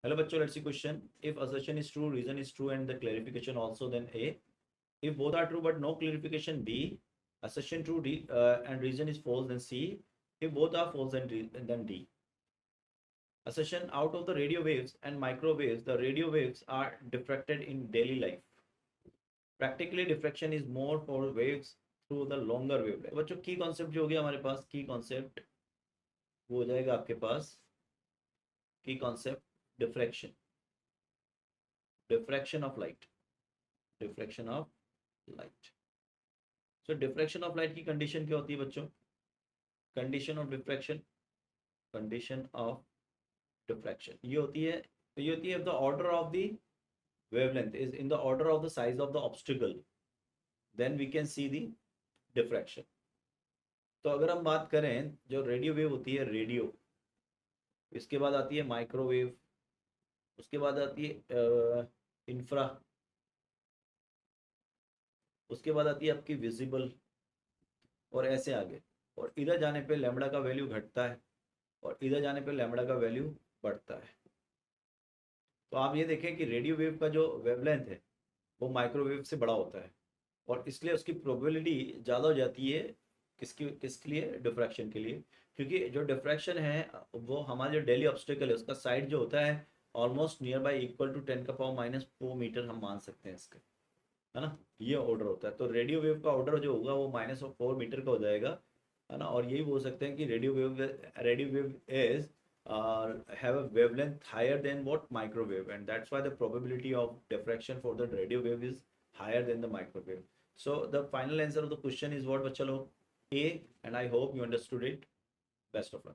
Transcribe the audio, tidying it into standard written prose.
Hello bachcho, let's see question. If assertion is true, reason is true and the clarification also, then A. If both are true but no clarification, B. Assertion true and reason is false, then C. If both are false, then D. Assertion: out of the radio waves and microwaves, the radio waves are diffracted in daily life. Practically diffraction is more for waves through the longer wavelength. बच्चों की concept जो हो गया हमारे पास, की concept वो हो जाएगा आपके पास की concept diffraction, diffraction of light, diffraction of light. So diffraction of light की कंडीशन क्या होती है बच्चों? Condition of diffraction, condition of diffraction ये होती है the order of the wavelength is in the order of the size of the obstacle, then we can see the diffraction. तो अगर हम बात करें जो रेडियो वेव होती है, रेडियो, इसके बाद आती है माइक्रोवेव, उसके बाद आती है इंफ्रा, उसके बाद आती है आपकी विजिबल, और ऐसे आगे। और इधर जाने पे लैम्बडा का वैल्यू घटता है और इधर जाने पे लैम्बडा का वैल्यू बढ़ता है। तो आप ये देखें कि रेडियो वेव का जो वेवलेंथ है वो माइक्रोवेव से बड़ा होता है और इसलिए उसकी प्रोबेबिलिटी ज़्यादा हो जाती है किसके लिए? डिफ्रैक्शन के लिए। क्योंकि जो डिफ्रैक्शन है वो हमारा जो डेली ऑब्स्टेकल है उसका साइड जो होता है almost near by equal to 10⁻⁴ metre हम मान सकते हैं इसके, है ना। ये ऑर्डर होता है। तो रेडियो वेव का ऑर्डर जो होगा वो -4 मीटर का हो जाएगा, है ना। और यही बोल सकते हैं कि radio wave is have a wavelength higher than what microwave, and that's why the probability of diffraction for the radio wave is higher than the microwave. So the final answer of the question is what, bachcha log? A, and I hope you understood it. Best of luck.